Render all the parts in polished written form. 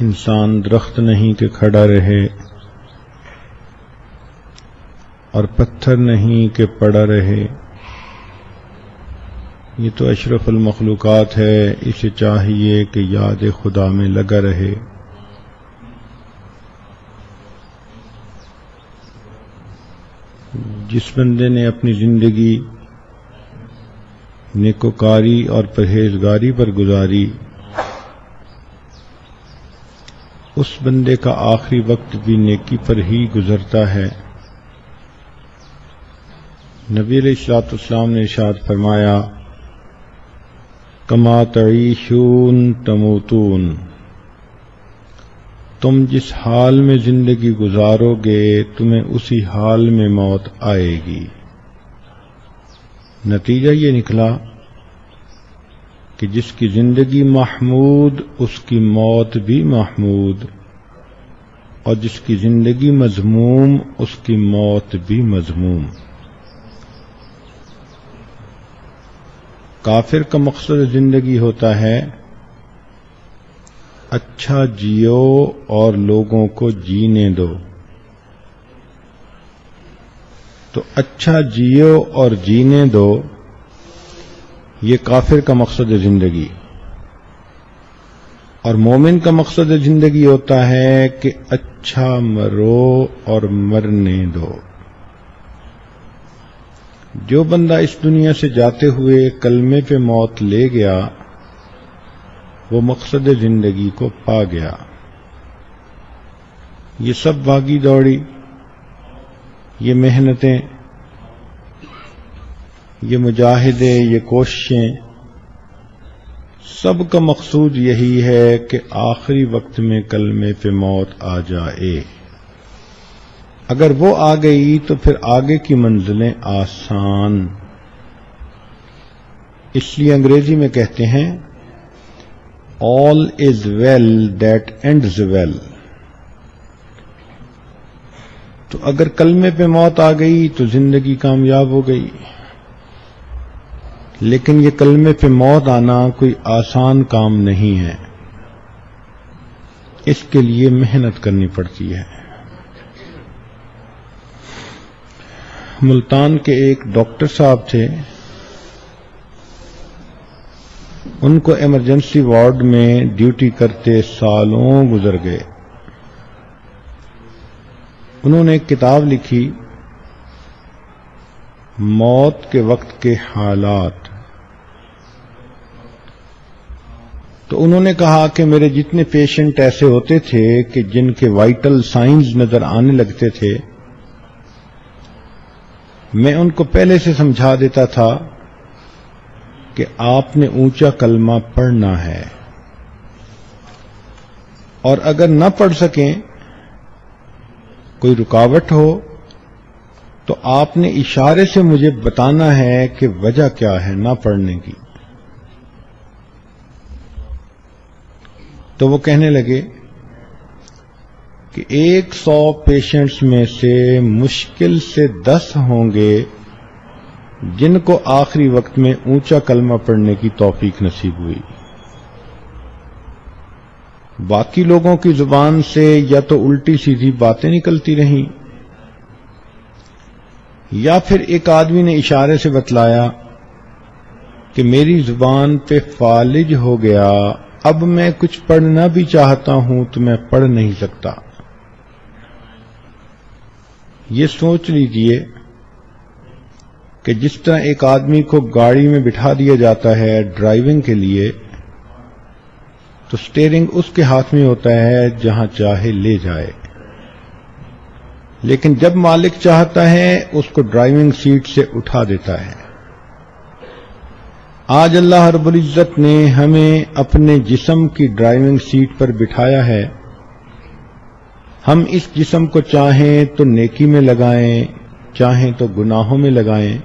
انسان درخت نہیں کہ کھڑا رہے اور پتھر نہیں کہ پڑا رہے. یہ تو اشرف المخلوقات ہے، اسے چاہیے کہ یاد خدا میں لگا رہے. جس بندے نے اپنی زندگی نیکوکاری اور پرہیزگاری پر گزاری، اس بندے کا آخری وقت بھی نیکی پر ہی گزرتا ہے. نبی علیہ الصلوۃ والسلام نے ارشاد فرمایا، کما تعیشون تموتون، تم جس حال میں زندگی گزارو گے تمہیں اسی حال میں موت آئے گی. نتیجہ یہ نکلا کہ جس کی زندگی محمود اس کی موت بھی محمود، اور جس کی زندگی مذموم اس کی موت بھی مذموم. کافر کا مقصد زندگی ہوتا ہے اچھا جیو اور لوگوں کو جینے دو. تو اچھا جیو اور جینے دو، یہ کافر کا مقصد زندگی. اور مومن کا مقصد زندگی ہوتا ہے کہ اچھا مرو اور مرنے دو. جو بندہ اس دنیا سے جاتے ہوئے کلمے پہ موت لے گیا وہ مقصد زندگی کو پا گیا. یہ سب بھاگی دوڑی، یہ محنتیں، یہ مجاہدے، یہ کوششیں، سب کا مقصود یہی ہے کہ آخری وقت میں کلمے پہ موت آ جائے. اگر وہ آ گئی تو پھر آگے کی منزلیں آسان. اس لیے انگریزی میں کہتے ہیں all is well that ends well. تو اگر کلمے پہ موت آ گئی تو زندگی کامیاب ہو گئی. لیکن یہ کلمے پہ موت آنا کوئی آسان کام نہیں ہے، اس کے لیے محنت کرنی پڑتی ہے. ملتان کے ایک ڈاکٹر صاحب تھے، ان کو ایمرجنسی وارڈ میں ڈیوٹی کرتے سالوں گزر گئے. انہوں نے ایک کتاب لکھی، موت کے وقت کے حالات. تو انہوں نے کہا کہ میرے جتنے پیشنٹ ایسے ہوتے تھے کہ جن کے وائٹل سائنز نظر آنے لگتے تھے، میں ان کو پہلے سے سمجھا دیتا تھا کہ آپ نے اونچا کلمہ پڑھنا ہے، اور اگر نہ پڑھ سکیں، کوئی رکاوٹ ہو تو آپ نے اشارے سے مجھے بتانا ہے کہ وجہ کیا ہے نہ پڑھنے کی. تو وہ کہنے لگے کہ 100 پیشنٹس میں سے مشکل سے 10 ہوں گے جن کو آخری وقت میں اونچا کلمہ پڑھنے کی توفیق نصیب ہوئی. باقی لوگوں کی زبان سے یا تو الٹی سیدھی باتیں نکلتی رہیں، یا پھر ایک آدمی نے اشارے سے بتلایا کہ میری زبان پہ فالج ہو گیا، اب میں کچھ پڑھنا بھی چاہتا ہوں تو میں پڑھ نہیں سکتا. یہ سوچ لیجئے کہ جس طرح ایک آدمی کو گاڑی میں بٹھا دیا جاتا ہے ڈرائیونگ کے لیے، تو سٹیئرنگ اس کے ہاتھ میں ہوتا ہے جہاں چاہے لے جائے، لیکن جب مالک چاہتا ہے اس کو ڈرائیونگ سیٹ سے اٹھا دیتا ہے. آج اللہ رب العزت نے ہمیں اپنے جسم کی ڈرائیونگ سیٹ پر بٹھایا ہے. ہم اس جسم کو چاہیں تو نیکی میں لگائیں، چاہیں تو گناہوں میں لگائیں.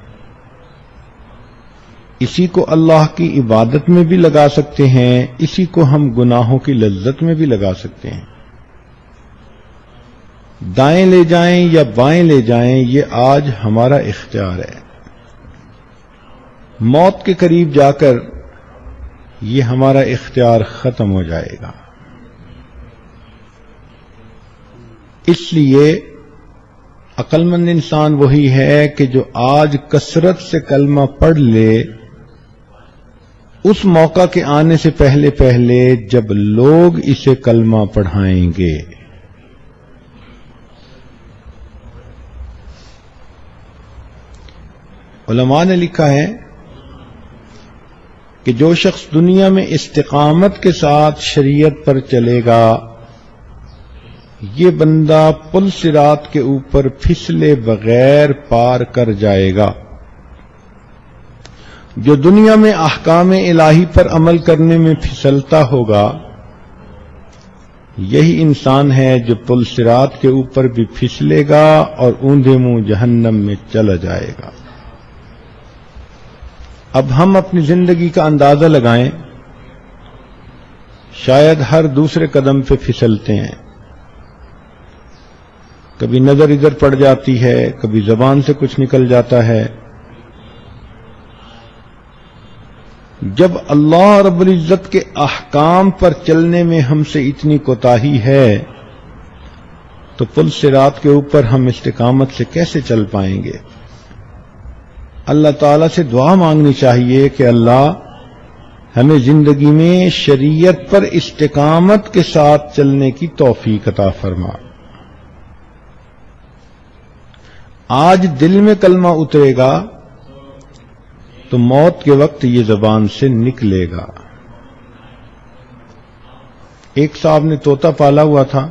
اسی کو اللہ کی عبادت میں بھی لگا سکتے ہیں، اسی کو ہم گناہوں کی لذت میں بھی لگا سکتے ہیں. دائیں لے جائیں یا بائیں لے جائیں، یہ آج ہمارا اختیار ہے. موت کے قریب جا کر یہ ہمارا اختیار ختم ہو جائے گا. اس لیے عقل مند انسان وہی ہے کہ جو آج کثرت سے کلمہ پڑھ لے اس موقع کے آنے سے پہلے پہلے جب لوگ اسے کلمہ پڑھائیں گے. علماء نے لکھا ہے کہ جو شخص دنیا میں استقامت کے ساتھ شریعت پر چلے گا یہ بندہ پل صراط کے اوپر پھسلے بغیر پار کر جائے گا. جو دنیا میں احکام الہی پر عمل کرنے میں پھسلتا ہوگا یہی انسان ہے جو پل صراط کے اوپر بھی پھسلے گا اور اوندھے منہ جہنم میں چلا جائے گا. اب ہم اپنی زندگی کا اندازہ لگائیں. شاید ہر دوسرے قدم پہ پھسلتے ہیں. کبھی نظر ادھر پڑ جاتی ہے، کبھی زبان سے کچھ نکل جاتا ہے. جب اللہ رب العزت کے احکام پر چلنے میں ہم سے اتنی کوتاہی ہے تو پل صراط کے اوپر ہم استقامت سے کیسے چل پائیں گے؟ اللہ تعالیٰ سے دعا مانگنی چاہیے کہ اللہ ہمیں زندگی میں شریعت پر استقامت کے ساتھ چلنے کی توفیق عطا فرما. آج دل میں کلمہ اترے گا تو موت کے وقت یہ زبان سے نکلے گا. ایک صاحب نے طوطا پالا ہوا تھا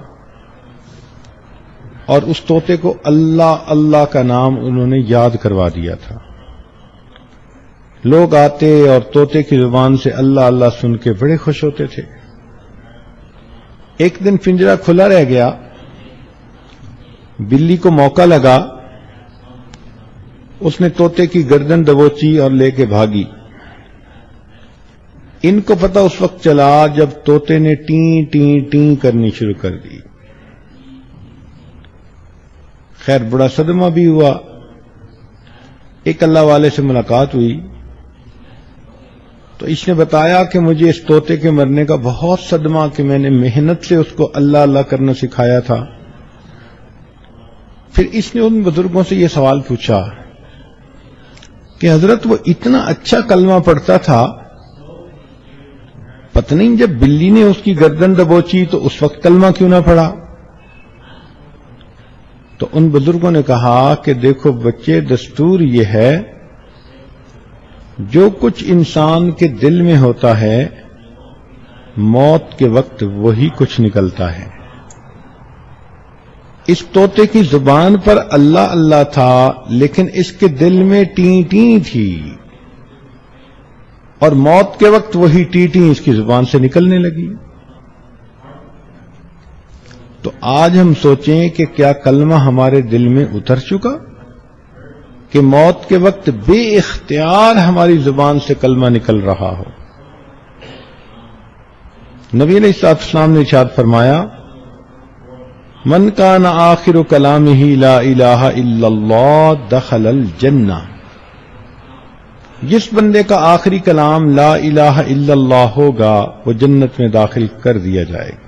اور اس طوطے کو اللہ اللہ کا نام انہوں نے یاد کروا دیا تھا. لوگ آتے اور طوطے کی زبان سے اللہ اللہ سن کے بڑے خوش ہوتے تھے. ایک دن پنجرا کھلا رہ گیا. بلی کو موقع لگا، اس نے طوطے کی گردن دبوچی اور لے کے بھاگی. ان کو پتہ اس وقت چلا جب طوطے نے ٹیں ٹیں ٹیں کرنی شروع کر دی. خیر بڑا صدمہ بھی ہوا. ایک اللہ والے سے ملاقات ہوئی تو اس نے بتایا کہ مجھے اس طوطے کے مرنے کا بہت صدمہ کہ میں نے محنت سے اس کو اللہ اللہ کرنا سکھایا تھا. پھر اس نے ان بزرگوں سے یہ سوال پوچھا کہ حضرت وہ اتنا اچھا کلمہ پڑھتا تھا، پتہ نہیں جب بلی نے اس کی گردن دبوچی تو اس وقت کلمہ کیوں نہ پڑھا؟ تو ان بزرگوں نے کہا کہ دیکھو بچے، دستور یہ ہے جو کچھ انسان کے دل میں ہوتا ہے موت کے وقت وہی کچھ نکلتا ہے. اس طوطے کی زبان پر اللہ اللہ تھا لیکن اس کے دل میں ٹیں ٹیں تھی اور موت کے وقت وہی ٹیں ٹیں اس کی زبان سے نکلنے لگی. تو آج ہم سوچیں کہ کیا کلمہ ہمارے دل میں اتر چکا کہ موت کے وقت بے اختیار ہماری زبان سے کلمہ نکل رہا ہو. نبی علیہ السلام نے ارشاد فرمایا من کان آخر کلامہ لا الہ الا اللہ دخل الجنہ. جس بندے کا آخری کلام لا الہ الا اللہ ہوگا وہ جنت میں داخل کر دیا جائے گا.